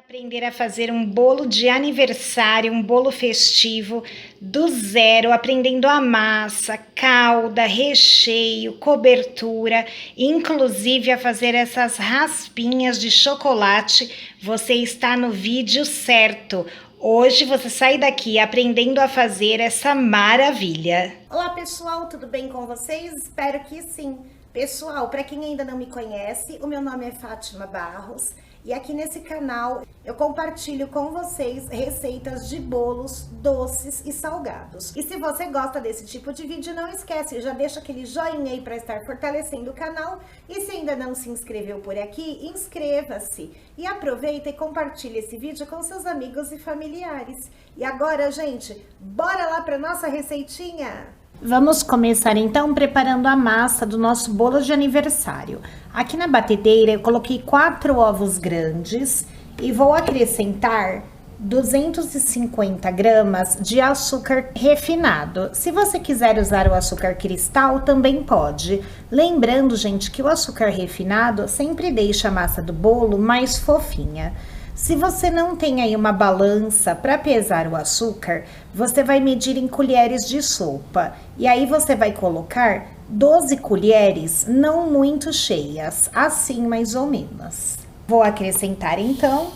Aprender a fazer um bolo de aniversário, um bolo festivo do zero, aprendendo a massa, calda, recheio, cobertura, inclusive a fazer essas raspinhas de chocolate. Você está no vídeo certo. Hoje você sai daqui aprendendo a fazer essa maravilha. Olá pessoal, tudo bem com vocês? Espero que sim. Pessoal, para quem ainda não me conhece, o meu nome é Fátima Barros e aqui nesse canal eu compartilho com vocês receitas de bolos doces e salgados. E se você gosta desse tipo de vídeo, não esquece, já deixa aquele joinha aí para estar fortalecendo o canal. E se ainda não se inscreveu por aqui, inscreva-se e aproveita e compartilhe esse vídeo com seus amigos e familiares. E agora, gente, bora lá para nossa receitinha? Vamos começar então preparando a massa do nosso bolo de aniversário. Aqui na batedeira eu coloquei 4 ovos grandes e vou acrescentar 250 gramas de açúcar refinado. Se você quiser usar o açúcar cristal, também pode. Lembrando, gente, que o açúcar refinado sempre deixa a massa do bolo mais fofinha. Se você não tem aí uma balança para pesar o açúcar, você vai medir em colheres de sopa. E aí você vai colocar 12 colheres, não muito cheias, assim mais ou menos. Vou acrescentar então,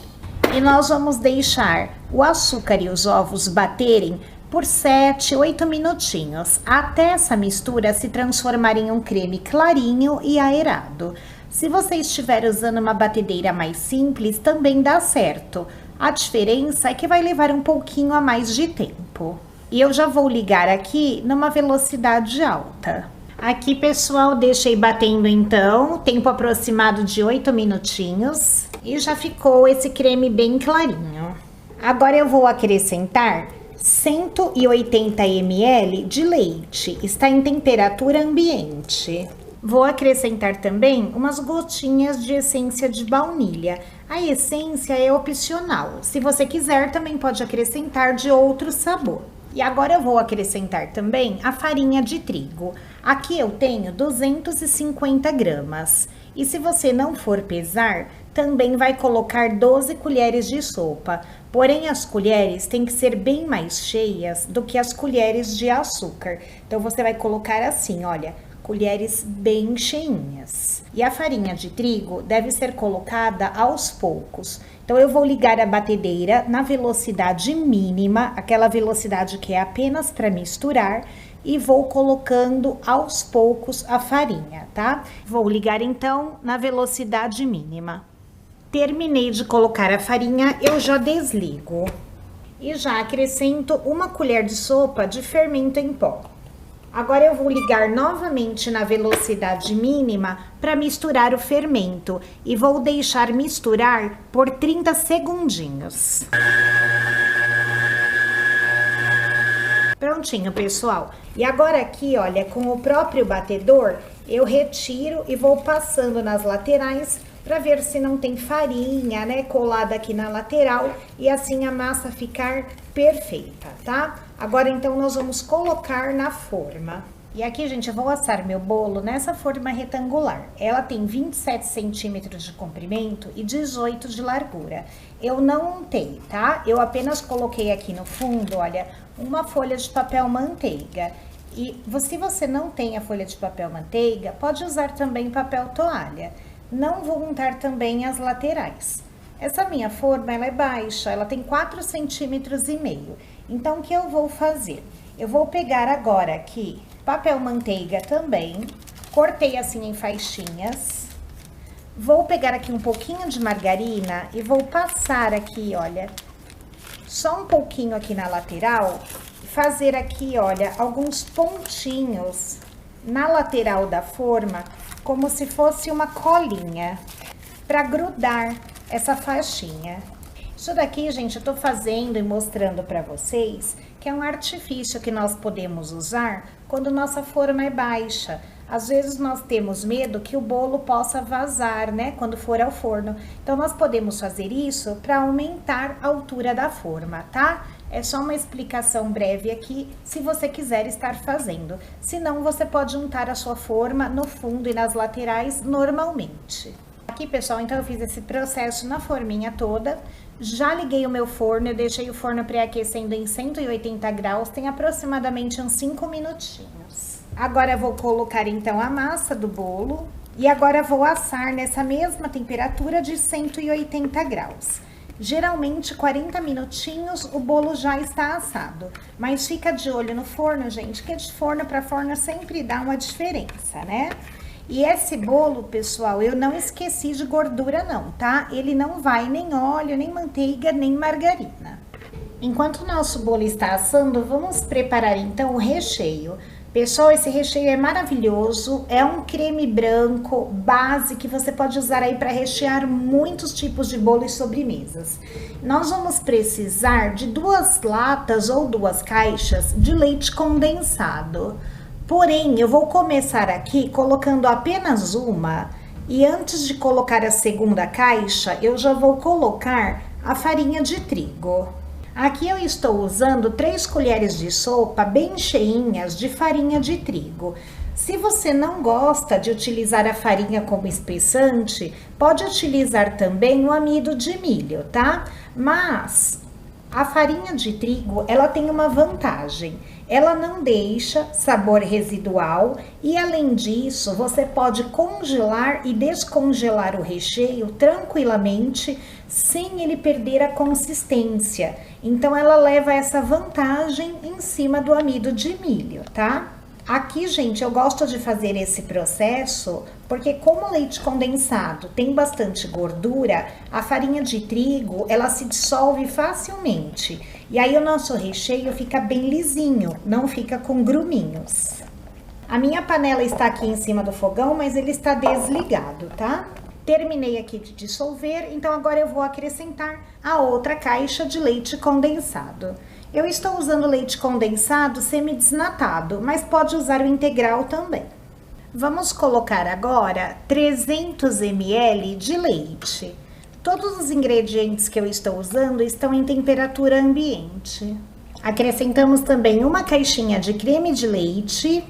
e nós vamos deixar o açúcar e os ovos baterem por 7, 8 minutinhos, até essa mistura se transformar em um creme clarinho e aerado. Se você estiver usando uma batedeira mais simples, também dá certo. A diferença é que vai levar um pouquinho a mais de tempo. E eu já vou ligar aqui numa velocidade alta. Aqui, pessoal, deixei batendo então, tempo aproximado de 8 minutinhos. E já ficou esse creme bem clarinho. Agora eu vou acrescentar 180 ml de leite. Está em temperatura ambiente. Vou acrescentar também umas gotinhas de essência de baunilha. A essência é opcional. Se você quiser, também pode acrescentar de outro sabor. E agora eu vou acrescentar também a farinha de trigo. Aqui eu tenho 250 gramas. E se você não for pesar, também vai colocar 12 colheres de sopa. Porém, as colheres têm que ser bem mais cheias do que as colheres de açúcar. Então, você vai colocar assim, olha, colheres bem cheinhas. E a farinha de trigo deve ser colocada aos poucos. Então eu vou ligar a batedeira na velocidade mínima, aquela velocidade que é apenas para misturar, e vou colocando aos poucos a farinha, tá? Vou ligar então na velocidade mínima. Terminei de colocar a farinha, eu já desligo. E já acrescento 1 colher de sopa de fermento em pó. Agora eu vou ligar novamente na velocidade mínima para misturar o fermento e vou deixar misturar por 30 segundinhos. Prontinho, pessoal. E agora aqui, olha, com o próprio batedor, eu retiro e vou passando nas laterais para ver se não tem farinha, né, colada aqui na lateral e assim a massa ficar perfeita, tá? Agora, então, nós vamos colocar na forma. E aqui, gente, eu vou assar meu bolo nessa forma retangular. Ela tem 27 centímetros de comprimento e 18 de largura. Eu não untei, tá? Eu apenas coloquei aqui no fundo, olha, uma folha de papel manteiga. E se você não tem a folha de papel manteiga, pode usar também papel toalha. Não vou untar também as laterais. Essa minha forma, ela é baixa, ela tem 4,5 centímetros. Então, o que eu vou fazer? Eu vou pegar agora aqui papel manteiga também, cortei assim em faixinhas. Vou pegar aqui um pouquinho de margarina e vou passar aqui, olha, só um pouquinho aqui na lateral, fazer aqui, olha, alguns pontinhos na lateral da forma, como se fosse uma colinha, para grudar essa faixinha. Isso daqui, gente, eu tô fazendo e mostrando para vocês que é um artifício que nós podemos usar quando nossa forma é baixa. Às vezes nós temos medo que o bolo possa vazar, né, quando for ao forno. Então nós podemos fazer isso para aumentar a altura da forma, tá? É só uma explicação breve aqui, se você quiser estar fazendo. Se não, você pode untar a sua forma no fundo e nas laterais normalmente. Aqui, pessoal, então eu fiz esse processo na forminha toda. Já liguei o meu forno, eu deixei o forno pré-aquecendo em 180 graus, tem aproximadamente uns 5 minutinhos. Agora eu vou colocar então a massa do bolo e agora vou assar nessa mesma temperatura de 180 graus. Geralmente 40 minutinhos o bolo já está assado, mas fica de olho no forno, gente, que de forno para forno sempre dá uma diferença, né? E esse bolo, pessoal, eu não esqueci de gordura não, tá? Ele não vai nem óleo, nem manteiga, nem margarina. Enquanto o nosso bolo está assando, vamos preparar então o recheio. Pessoal, esse recheio é maravilhoso, é um creme branco base que você pode usar aí para rechear muitos tipos de bolo e sobremesas. Nós vamos precisar de 2 latas ou 2 caixas de leite condensado. Porém, eu vou começar aqui colocando apenas uma e antes de colocar a segunda caixa, eu já vou colocar a farinha de trigo. Aqui eu estou usando 3 colheres de sopa bem cheinhas de farinha de trigo. Se você não gosta de utilizar a farinha como espessante, pode utilizar também o amido de milho, tá? Mas a farinha de trigo, ela tem uma vantagem. Ela não deixa sabor residual e, além disso, você pode congelar e descongelar o recheio tranquilamente, sem ele perder a consistência. Então, ela leva essa vantagem em cima do amido de milho, tá? Aqui, gente, eu gosto de fazer esse processo porque como o leite condensado tem bastante gordura, a farinha de trigo, ela se dissolve facilmente. E aí o nosso recheio fica bem lisinho, não fica com gruminhos. A minha panela está aqui em cima do fogão, mas ele está desligado, tá? Terminei aqui de dissolver, então agora eu vou acrescentar a outra caixa de leite condensado. Eu estou usando leite condensado semi-desnatado, mas pode usar o integral também. Vamos colocar agora 300 ml de leite. Todos os ingredientes que eu estou usando estão em temperatura ambiente. Acrescentamos também uma caixinha de creme de leite.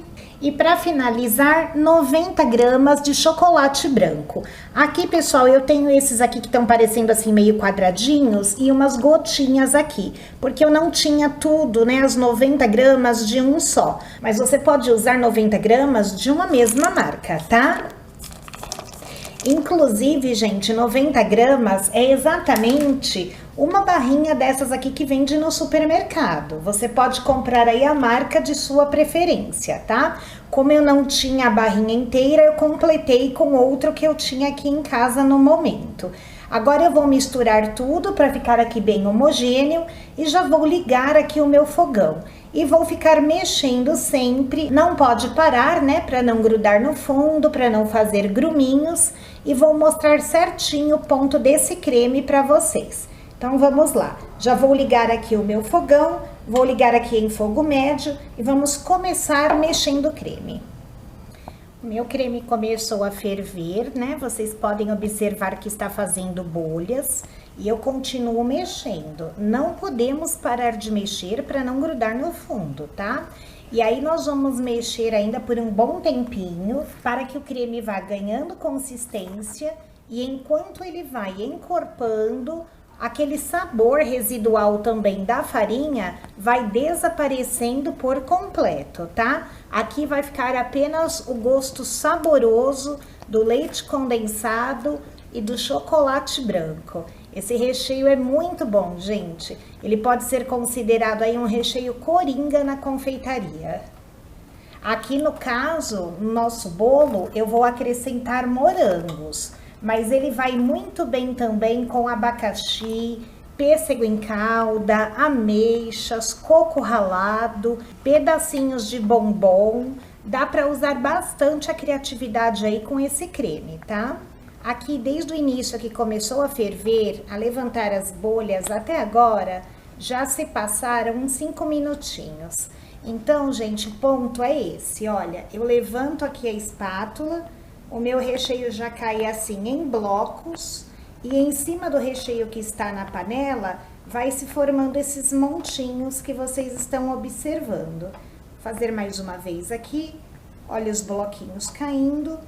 E para finalizar, 90 gramas de chocolate branco. Aqui, pessoal, eu tenho esses aqui que estão parecendo assim meio quadradinhos e umas gotinhas aqui. Porque eu não tinha tudo, né, as 90 gramas de um só. Mas você pode usar 90 gramas de uma mesma marca, tá? Inclusive, gente, 90 gramas é exatamente uma barrinha dessas aqui que vende no supermercado. Você pode comprar aí a marca de sua preferência, tá? Como eu não tinha a barrinha inteira, eu completei com outro que eu tinha aqui em casa no momento. Agora eu vou misturar tudo para ficar aqui bem homogêneo e já vou ligar aqui o meu fogão. E vou ficar mexendo sempre, não pode parar, né, para não grudar no fundo, para não fazer gruminhos. E vou mostrar certinho o ponto desse creme para vocês. Então vamos lá, já vou ligar aqui o meu fogão, vou ligar aqui em fogo médio e vamos começar mexendo o creme. O meu creme começou a ferver, né? Vocês podem observar que está fazendo bolhas e eu continuo mexendo. Não podemos parar de mexer para não grudar no fundo, tá? E aí nós vamos mexer ainda por um bom tempinho para que o creme vá ganhando consistência e enquanto ele vai encorpando, aquele sabor residual também da farinha vai desaparecendo por completo, tá? Aqui vai ficar apenas o gosto saboroso do leite condensado e do chocolate branco. Esse recheio é muito bom, gente. Ele pode ser considerado aí um recheio coringa na confeitaria. Aqui no caso, no nosso bolo, eu vou acrescentar morangos. Mas ele vai muito bem também com abacaxi, pêssego em calda, ameixas, coco ralado, pedacinhos de bombom. Dá para usar bastante a criatividade aí com esse creme, tá? Aqui, desde o início que começou a ferver, a levantar as bolhas até agora, já se passaram uns 5 minutinhos. Então, gente, o ponto é esse, olha, eu levanto aqui a espátula, o meu recheio já cai assim em blocos e em cima do recheio que está na panela vai se formando esses montinhos que vocês estão observando. Vou fazer mais uma vez aqui, olha os bloquinhos caindo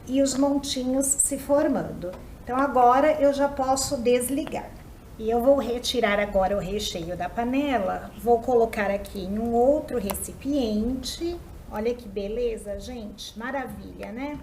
e os montinhos se formando. Então agora eu já posso desligar. E eu vou retirar agora o recheio da panela, vou colocar aqui em um outro recipiente. Olha que beleza, gente, maravilha, né?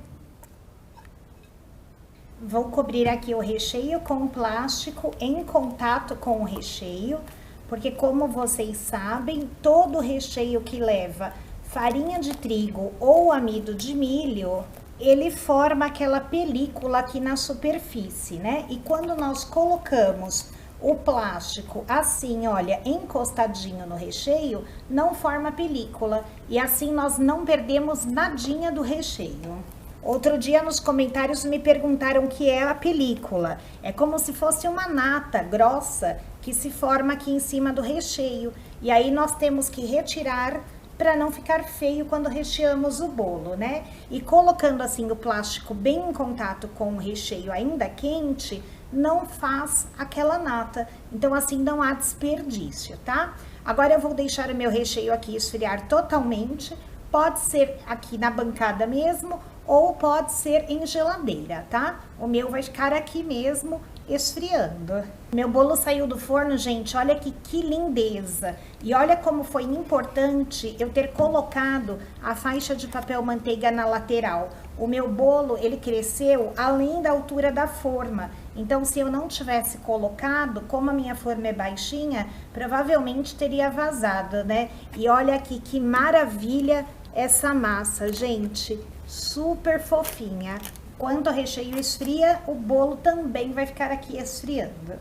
Vou cobrir aqui o recheio com plástico em contato com o recheio, porque como vocês sabem, todo recheio que leva farinha de trigo ou amido de milho, ele forma aquela película aqui na superfície, né? E quando nós colocamos o plástico assim, olha, encostadinho no recheio, não forma película. E assim nós não perdemos nadinha do recheio. Outro dia nos comentários me perguntaram o que é a película. É como se fosse uma nata grossa que se forma aqui em cima do recheio. E aí nós temos que retirar para não ficar feio quando recheamos o bolo, né? E colocando assim o plástico bem em contato com o recheio ainda quente, não faz aquela nata. Então assim não há desperdício, tá? Agora eu vou deixar o meu recheio aqui esfriar totalmente. Pode ser aqui na bancada mesmo, ou pode ser em geladeira, tá? O meu vai ficar aqui mesmo, esfriando. Meu bolo saiu do forno, gente, olha aqui que lindeza. E olha como foi importante eu ter colocado a faixa de papel manteiga na lateral. O meu bolo, ele cresceu além da altura da forma. Então, se eu não tivesse colocado, como a minha forma é baixinha, provavelmente teria vazado, né? E olha aqui que maravilha essa massa, gente. Super fofinha. Quando o recheio esfria, o bolo também vai ficar aqui esfriando.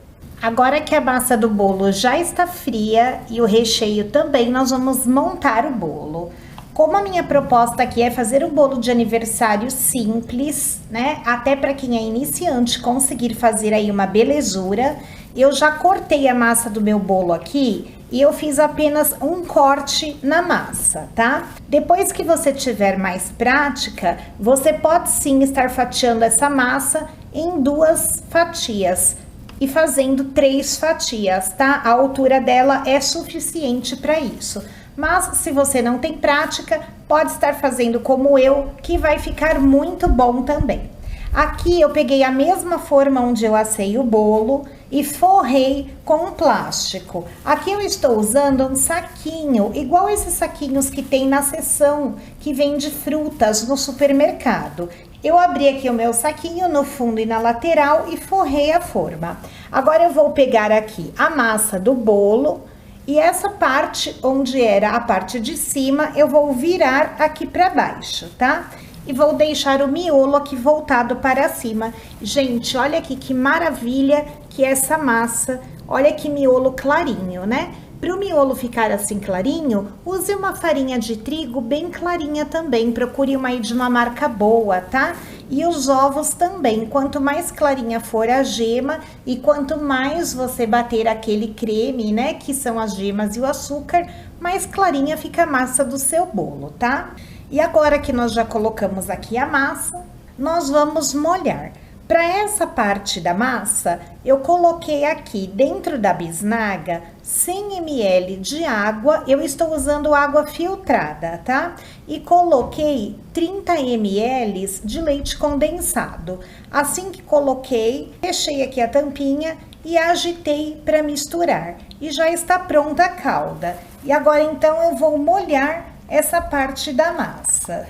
Agora que a massa do bolo já está fria e o recheio também, nós vamos montar o bolo. Como a minha proposta aqui é fazer um bolo de aniversário simples, né? Até para quem é iniciante conseguir fazer aí uma belezura, eu já cortei a massa do meu bolo aqui e eu fiz apenas um corte na massa, tá? Depois que você tiver mais prática, você pode sim estar fatiando essa massa em 2 fatias e fazendo 3 fatias, tá? A altura dela é suficiente para isso. Mas se você não tem prática, pode estar fazendo como eu, que vai ficar muito bom também. Aqui eu peguei a mesma forma onde eu assei o bolo e forrei com um plástico. Aqui eu estou usando um saquinho, igual esses saquinhos que tem na seção que vende frutas no supermercado. Eu abri aqui o meu saquinho no fundo e na lateral e forrei a forma. Agora eu vou pegar aqui a massa do bolo e essa parte onde era a parte de cima eu vou virar aqui para baixo, tá? E vou deixar o miolo aqui voltado para cima. Gente, olha aqui que maravilha que é essa massa. Olha que miolo clarinho, né? Para o miolo ficar assim clarinho, use uma farinha de trigo bem clarinha também. Procure uma aí de uma marca boa, tá? E os ovos também. Quanto mais clarinha for a gema e quanto mais você bater aquele creme, né? Que são as gemas e o açúcar, mais clarinha fica a massa do seu bolo, tá? E agora que nós já colocamos aqui a massa, nós vamos molhar. Para essa parte da massa, eu coloquei aqui dentro da bisnaga 100 ml de água, eu estou usando água filtrada, tá? E coloquei 30 ml de leite condensado. Assim que coloquei, fechei aqui a tampinha e agitei para misturar. E já está pronta a calda. E agora então eu vou molhar essa parte da massa.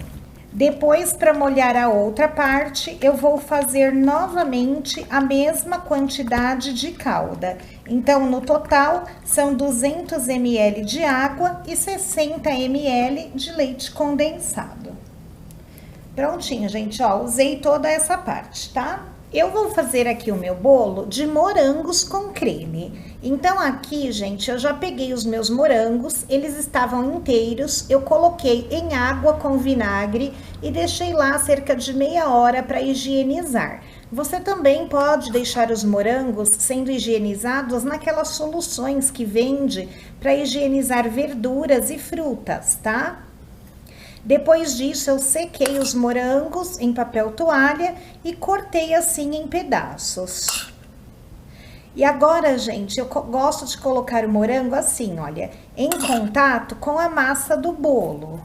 Depois, para molhar a outra parte, eu vou fazer novamente a mesma quantidade de calda. Então, no total, são 200 ml de água e 60 ml de leite condensado. Prontinho, gente, ó, usei toda essa parte, tá? Eu vou fazer aqui o meu bolo de morangos com creme. Então aqui, gente, eu já peguei os meus morangos, eles estavam inteiros, eu coloquei em água com vinagre e deixei lá cerca de meia hora para higienizar. Você também pode deixar os morangos sendo higienizados naquelas soluções que vende para higienizar verduras e frutas, tá? Depois disso, eu sequei os morangos em papel toalha e cortei assim em pedaços. E agora, gente, eu gosto de colocar o morango assim, olha, em contato com a massa do bolo.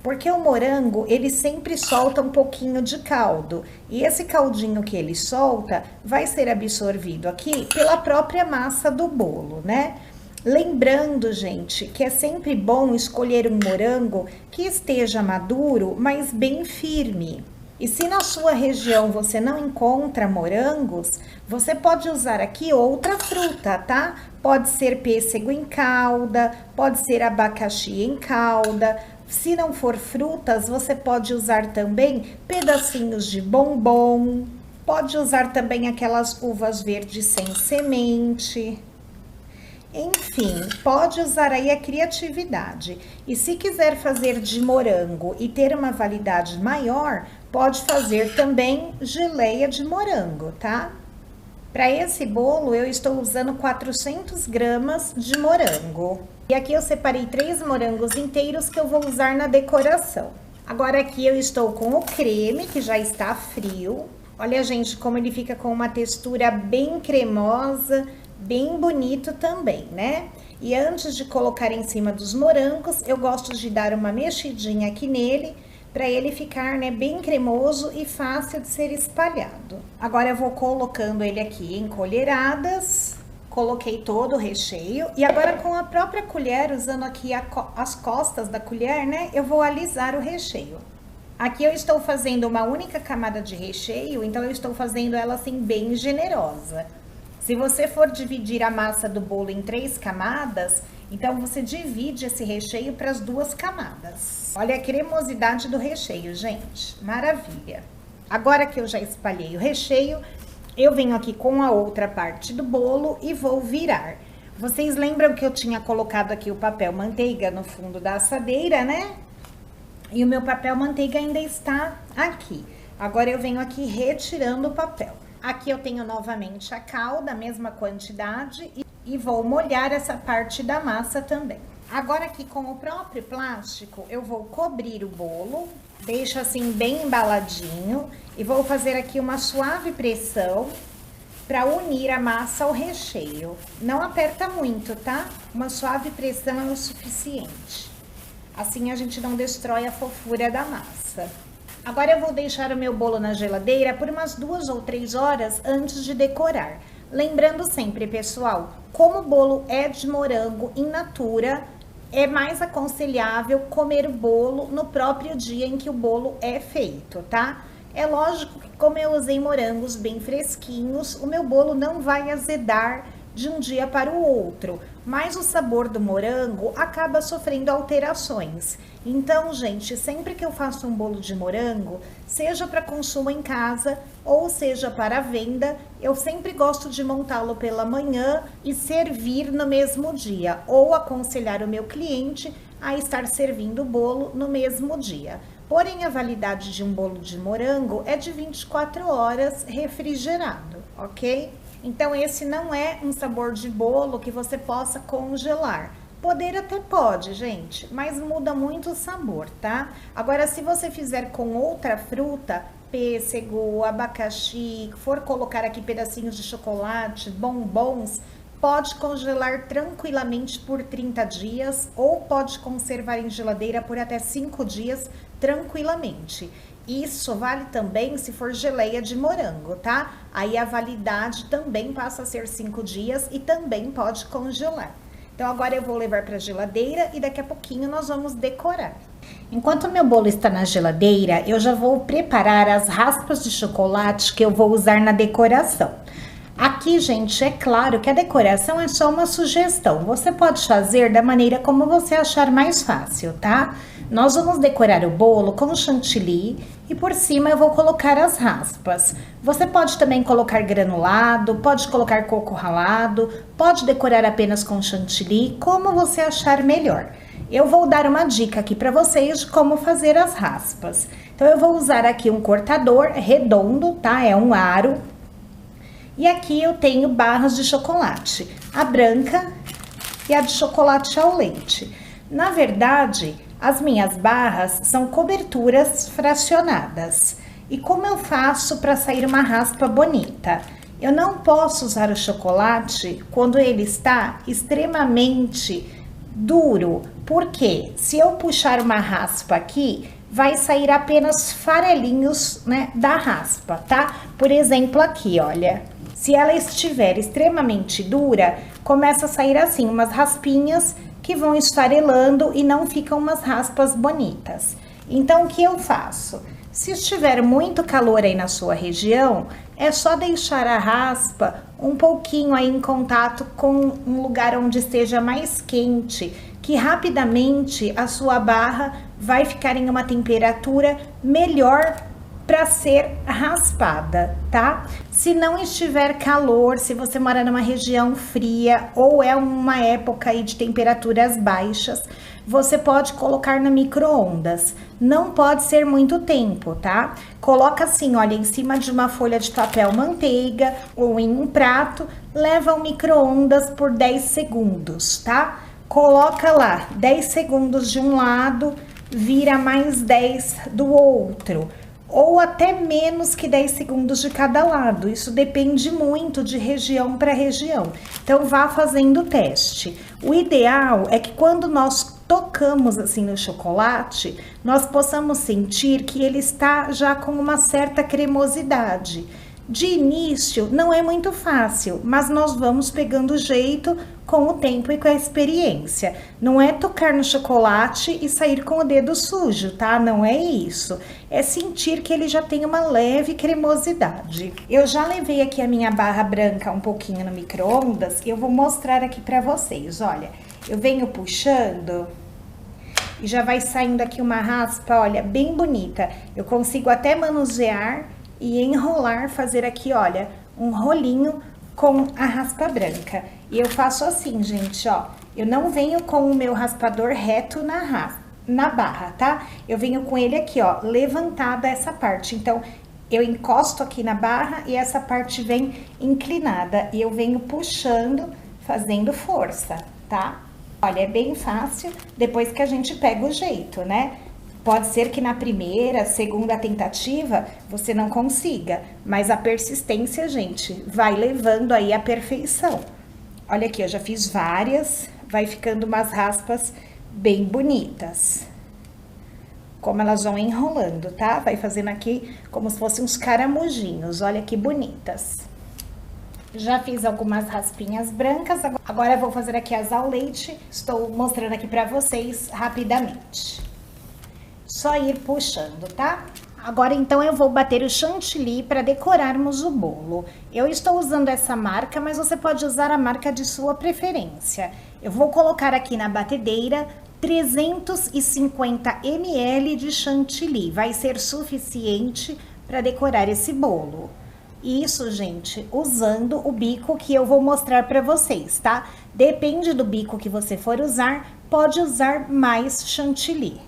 Porque o morango, ele sempre solta um pouquinho de caldo. E esse caldinho que ele solta vai ser absorvido aqui pela própria massa do bolo, né? Lembrando, gente, que é sempre bom escolher um morango que esteja maduro, mas bem firme. E se na sua região você não encontra morangos, você pode usar aqui outra fruta, tá? Pode ser pêssego em calda, pode ser abacaxi em calda. Se não for frutas, você pode usar também pedacinhos de bombom. Pode usar também aquelas uvas verdes sem semente. Enfim, pode usar aí a criatividade. E se quiser fazer de morango e ter uma validade maior, pode fazer também geleia de morango, tá? Para esse bolo, eu estou usando 400 gramas de morango. E aqui eu separei 3 morangos inteiros que eu vou usar na decoração. Agora aqui eu estou com o creme, que já está frio. Olha, gente, como ele fica com uma textura bem cremosa, bem bonito também, né? E antes de colocar em cima dos morangos, eu gosto de dar uma mexidinha aqui nele, para ele ficar, né, bem cremoso e fácil de ser espalhado. Agora eu vou colocando ele aqui em colheradas, coloquei todo o recheio, e agora com a própria colher, usando aqui as costas da colher, né, eu vou alisar o recheio. Aqui eu estou fazendo uma única camada de recheio, então eu estou fazendo ela assim bem generosa. Se você for dividir a massa do bolo em 3 camadas, então você divide esse recheio para as 2 camadas. Olha a cremosidade do recheio, gente. Maravilha. Agora que eu já espalhei o recheio, eu venho aqui com a outra parte do bolo e vou virar. Vocês lembram que eu tinha colocado aqui o papel manteiga no fundo da assadeira, né? E o meu papel manteiga ainda está aqui. Agora eu venho aqui retirando o papel. Aqui eu tenho novamente a calda, a mesma quantidade, e vou molhar essa parte da massa também. Agora aqui com o próprio plástico, eu vou cobrir o bolo, deixo assim bem embaladinho, e vou fazer aqui uma suave pressão para unir a massa ao recheio. Não aperta muito, tá? Uma suave pressão é o suficiente. Assim a gente não destrói a fofura da massa. Agora eu vou deixar o meu bolo na geladeira por umas 2 ou 3 horas antes de decorar. Lembrando sempre, pessoal, como o bolo é de morango in natura, é mais aconselhável comer o bolo no próprio dia em que o bolo é feito, tá? É lógico que como eu usei morangos bem fresquinhos, o meu bolo não vai azedar de um dia para o outro, mas o sabor do morango acaba sofrendo alterações. Então, gente, sempre que eu faço um bolo de morango, seja para consumo em casa ou seja para venda, eu sempre gosto de montá-lo pela manhã e servir no mesmo dia, ou aconselhar o meu cliente a estar servindo o bolo no mesmo dia. Porém, a validade de um bolo de morango é de 24 horas refrigerado, ok? Então, esse não é um sabor de bolo que você possa congelar. Poder até pode, gente, mas muda muito o sabor, tá? Agora, se você fizer com outra fruta, pêssego, abacaxi, for colocar aqui pedacinhos de chocolate, bombons, pode congelar tranquilamente por 30 dias ou pode conservar em geladeira por até 5 dias tranquilamente. Isso vale também se for geleia de morango, tá? Aí a validade também passa a ser 5 dias e também pode congelar. Então agora eu vou levar para a geladeira e daqui a pouquinho nós vamos decorar. Enquanto o meu bolo está na geladeira, eu já vou preparar as raspas de chocolate que eu vou usar na decoração. Aqui, gente, é claro que a decoração é só uma sugestão. Você pode fazer da maneira como você achar mais fácil, tá? Nós vamos decorar o bolo com chantilly e por cima eu vou colocar as raspas. Você pode também colocar granulado, pode colocar coco ralado, pode decorar apenas com chantilly, como você achar melhor. Eu vou dar uma dica aqui para vocês de como fazer as raspas. Então eu vou usar aqui um cortador redondo, tá? É um aro. E aqui eu tenho barras de chocolate, a branca e a de chocolate ao leite. Na verdade, as minhas barras são coberturas fracionadas. E como eu faço para sair uma raspa bonita? Eu não posso usar o chocolate quando ele está extremamente duro. Por quê? Se eu puxar uma raspa aqui, vai sair apenas farelinhos, né, da raspa, tá? Por exemplo, aqui, olha. Se ela estiver extremamente dura, começa a sair assim, umas raspinhas que vão esfarelando e não ficam umas raspas bonitas. Então, o que eu faço? Se estiver muito calor aí na sua região, é só deixar a raspa um pouquinho aí em contato com um lugar onde esteja mais quente, que rapidamente a sua barra vai ficar em uma temperatura melhor para ser raspada, tá? Se não estiver calor, se você mora numa região fria ou é uma época aí de temperaturas baixas, você pode colocar no micro-ondas. Não pode ser muito tempo, tá? Coloca assim, olha, em cima de uma folha de papel manteiga ou em um prato, leva ao micro-ondas por 10 segundos, tá? Coloca lá 10 segundos de um lado, vira mais 10 do outro, ou até menos que 10 segundos de cada lado. Isso depende muito de região para região. Então, vá fazendo o teste. O ideal é que quando nós tocamos assim no chocolate, nós possamos sentir que ele está já com uma certa cremosidade. De início, não é muito fácil, mas nós vamos pegando jeito com o tempo e com a experiência. Não é tocar no chocolate e sair com o dedo sujo, tá? Não é isso. É sentir que ele já tem uma leve cremosidade. Eu já levei aqui a minha barra branca um pouquinho no micro-ondas e eu vou mostrar aqui pra vocês. Olha, eu venho puxando e já vai saindo aqui uma raspa, olha, bem bonita. Eu consigo até manusear e enrolar, fazer aqui, olha, um rolinho com a raspa branca. E eu faço assim, gente, ó, eu não venho com o meu raspador reto na barra, tá? Eu venho com ele aqui, ó, levantada essa parte. Então, eu encosto aqui na barra e essa parte vem inclinada. E eu venho puxando, fazendo força, tá? Olha, é bem fácil, depois que a gente pega o jeito, né? Pode ser que na primeira, segunda tentativa, você não consiga, mas a persistência, gente, vai levando aí à perfeição. Olha aqui, eu já fiz várias, vai ficando umas raspas bem bonitas. Como elas vão enrolando, tá? Vai fazendo aqui como se fossem uns caramujinhos, olha que bonitas. Já fiz algumas raspinhas brancas, agora eu vou fazer aqui as ao leite, estou mostrando aqui pra vocês rapidamente. Só ir puxando, tá? Agora, então, eu vou bater o chantilly para decorarmos o bolo. Eu estou usando essa marca, mas você pode usar a marca de sua preferência. Eu vou colocar aqui na batedeira 350 ml de chantilly. Vai ser suficiente para decorar esse bolo. Isso, gente, usando o bico que eu vou mostrar para vocês, tá? Depende do bico que você for usar, pode usar mais chantilly.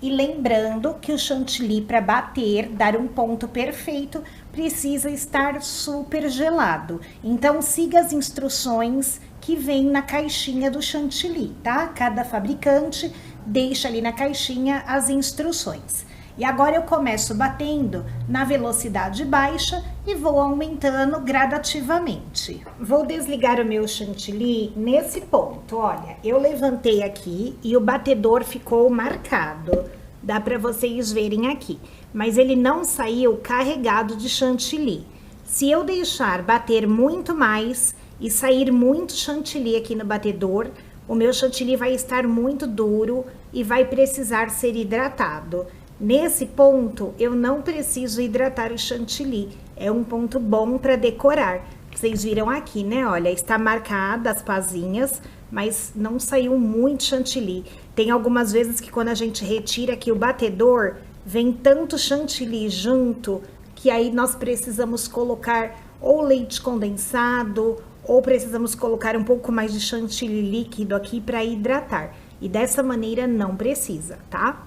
E lembrando que o chantilly, para bater, dar um ponto perfeito, precisa estar super gelado. Então, siga as instruções que vem na caixinha do chantilly, tá? Cada fabricante deixa ali na caixinha as instruções. E agora eu começo batendo na velocidade baixa e vou aumentando gradativamente. Vou desligar o meu chantilly nesse ponto, olha, eu levantei aqui e o batedor ficou marcado. Dá para vocês verem aqui, mas ele não saiu carregado de chantilly. Se eu deixar bater muito mais e sair muito chantilly aqui no batedor, o meu chantilly vai estar muito duro e vai precisar ser hidratado. Nesse ponto, eu não preciso hidratar o chantilly, é um ponto bom para decorar. Vocês viram aqui, né? Olha, está marcada as pazinhas, mas não saiu muito chantilly. Tem algumas vezes que quando a gente retira aqui o batedor, vem tanto chantilly junto, que aí nós precisamos colocar ou leite condensado, ou precisamos colocar um pouco mais de chantilly líquido aqui para hidratar. E dessa maneira não precisa, tá?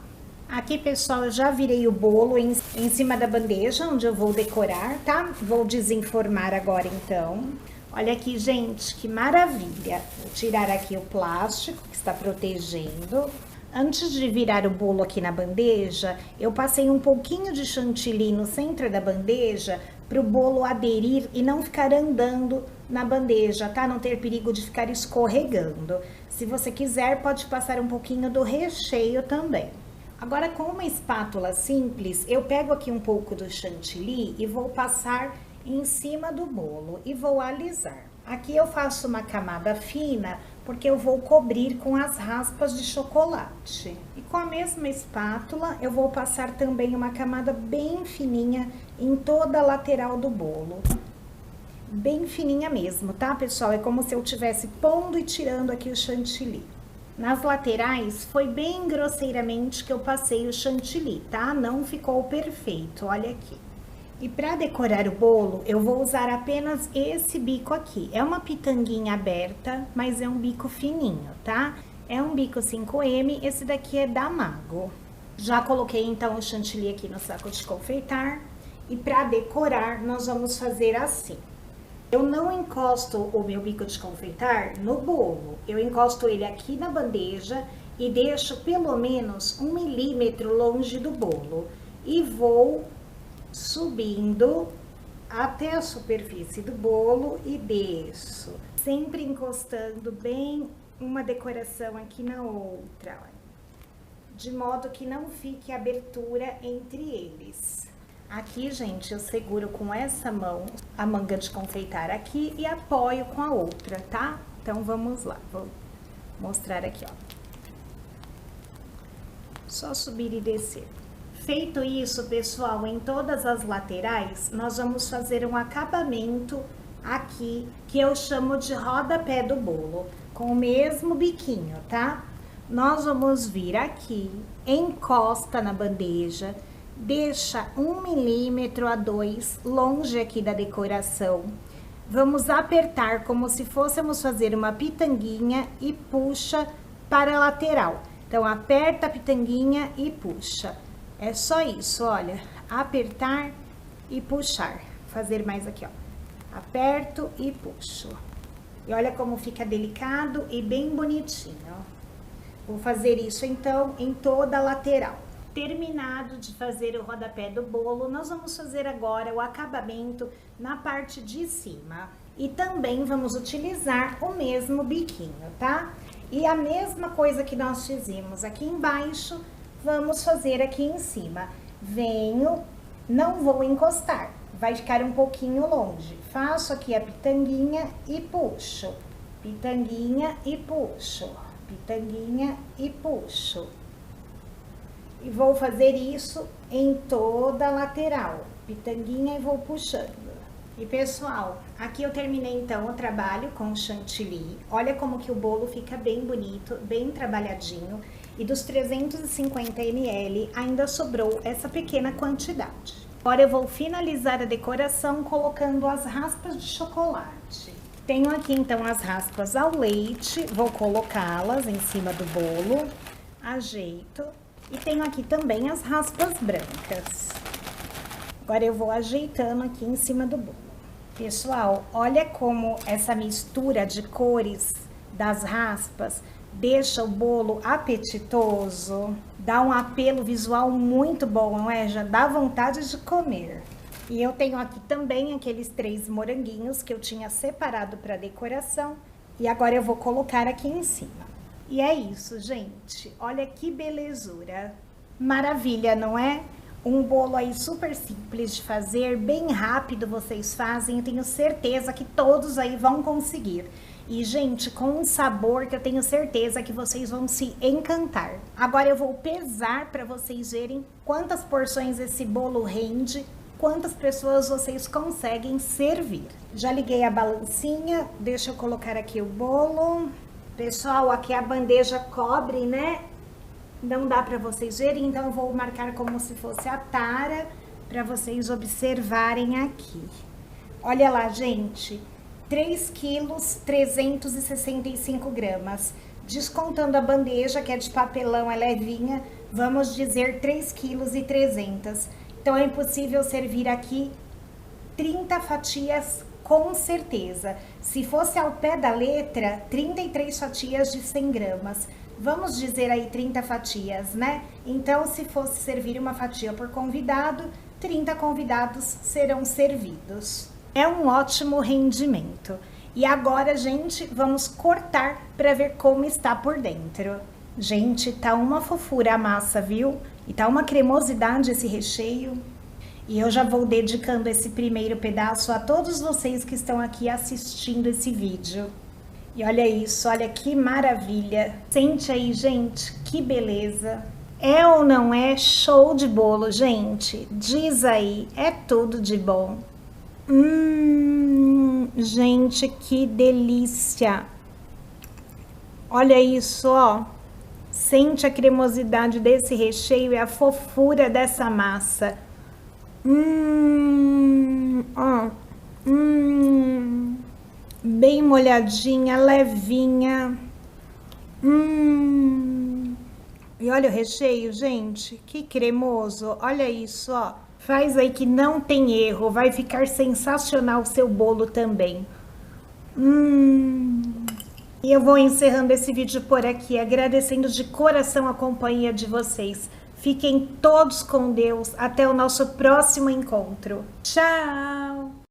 Aqui, pessoal, eu já virei o bolo em cima da bandeja, onde eu vou decorar, tá? Vou desenformar agora, então. Olha aqui, gente, que maravilha. Vou tirar aqui o plástico que está protegendo. Antes de virar o bolo aqui na bandeja, eu passei um pouquinho de chantilly no centro da bandeja para o bolo aderir e não ficar andando na bandeja, tá? Não ter perigo de ficar escorregando. Se você quiser, pode passar um pouquinho do recheio também. Agora, com uma espátula simples, eu pego aqui um pouco do chantilly e vou passar em cima do bolo e vou alisar. Aqui eu faço uma camada fina, porque eu vou cobrir com as raspas de chocolate. E com a mesma espátula, eu vou passar também uma camada bem fininha em toda a lateral do bolo. Bem fininha mesmo, tá, pessoal? É como se eu estivesse pondo e tirando aqui o chantilly. Nas laterais, foi bem grosseiramente que eu passei o chantilly, tá? Não ficou perfeito, olha aqui. E para decorar o bolo, eu vou usar apenas esse bico aqui. É uma pitanguinha aberta, mas é um bico fininho, tá? É um bico 5M, esse daqui é da Mago. Já coloquei então o chantilly aqui no saco de confeitar. E para decorar, nós vamos fazer assim. Eu não encosto o meu bico de confeitar no bolo. Eu encosto ele aqui na bandeja e deixo pelo menos 1 milímetro longe do bolo. E vou subindo até a superfície do bolo e desço, sempre encostando bem uma decoração aqui na outra, olha, de modo que não fique abertura entre eles. Aqui, gente, eu seguro com essa mão a manga de confeitar aqui e apoio com a outra, tá? Então, vamos lá, vou mostrar aqui, ó. Só subir e descer. Feito isso, pessoal, em todas as laterais, nós vamos fazer um acabamento aqui, que eu chamo de rodapé do bolo, com o mesmo biquinho, tá? Nós vamos vir aqui, encosta na bandeja, deixa 1 milímetro a 2 longe aqui da decoração. Vamos apertar como se fôssemos fazer uma pitanguinha e puxa para a lateral. Então, aperta a pitanguinha e puxa. É só isso, olha, apertar e puxar. Fazer mais aqui, ó. Aperto e puxo. E olha como fica delicado e bem bonitinho, ó. Vou fazer isso, então, em toda a lateral. Terminado de fazer o rodapé do bolo, nós vamos fazer agora o acabamento na parte de cima. E também vamos utilizar o mesmo biquinho, tá? E a mesma coisa que nós fizemos aqui embaixo, vamos fazer aqui em cima. Venho, não vou encostar, vai ficar um pouquinho longe. Faço aqui a pitanguinha e puxo. Pitanguinha e puxo. Pitanguinha e puxo. E vou fazer isso em toda a lateral. Pitanguinha e vou puxando. E pessoal, aqui eu terminei então o trabalho com o chantilly. Olha como que o bolo fica bem bonito, bem trabalhadinho. E dos 350 ml ainda sobrou essa pequena quantidade. Agora eu vou finalizar a decoração colocando as raspas de chocolate. Tenho aqui então as raspas ao leite, vou colocá-las em cima do bolo, ajeito. E tenho aqui também as raspas brancas. Agora eu vou ajeitando aqui em cima do bolo. Pessoal, olha como essa mistura de cores das raspas deixa o bolo apetitoso, dá um apelo visual muito bom, não é? Já dá vontade de comer. E eu tenho aqui também aqueles 3 moranguinhos que eu tinha separado para decoração e agora eu vou colocar aqui em cima. E é isso, gente. Olha que belezura. Maravilha, não é? Um bolo aí super simples de fazer, bem rápido vocês fazem. Eu tenho certeza que todos aí vão conseguir. E, gente, com um sabor que eu tenho certeza que vocês vão se encantar. Agora eu vou pesar para vocês verem quantas porções esse bolo rende, quantas pessoas vocês conseguem servir. Já liguei a balancinha, deixa eu colocar aqui o bolo. Pessoal, aqui a bandeja cobre, né? Não dá para vocês verem, então eu vou marcar como se fosse a tara para vocês observarem aqui. Olha lá, gente, 3 quilos 365 gramas. Descontando a bandeja, que é de papelão, é levinha, vamos dizer 3 quilos e 300. Então é impossível servir aqui 30 fatias Com certeza. Se fosse ao pé da letra, 33 fatias de 100 gramas. Vamos dizer aí 30 fatias, né? Então, se fosse servir uma fatia por convidado, 30 convidados serão servidos. É um ótimo rendimento. E agora, gente, vamos cortar para ver como está por dentro. Gente, tá uma fofura a massa, viu? E tá uma cremosidade esse recheio. E eu já vou dedicando esse primeiro pedaço a todos vocês que estão aqui assistindo esse vídeo. E olha isso, olha que maravilha. Sente aí, gente, que beleza. É ou não é show de bolo, gente? Diz aí, é tudo de bom. Gente, que delícia. Olha isso, ó. Sente a cremosidade desse recheio e a fofura dessa massa. Bem molhadinha, levinha. E olha o recheio, gente, que cremoso. Olha isso, ó. Faz aí que não tem erro, vai ficar sensacional o seu bolo também. E eu vou encerrando esse vídeo por aqui, agradecendo de coração a companhia de vocês. Fiquem todos com Deus. Até o nosso próximo encontro. Tchau!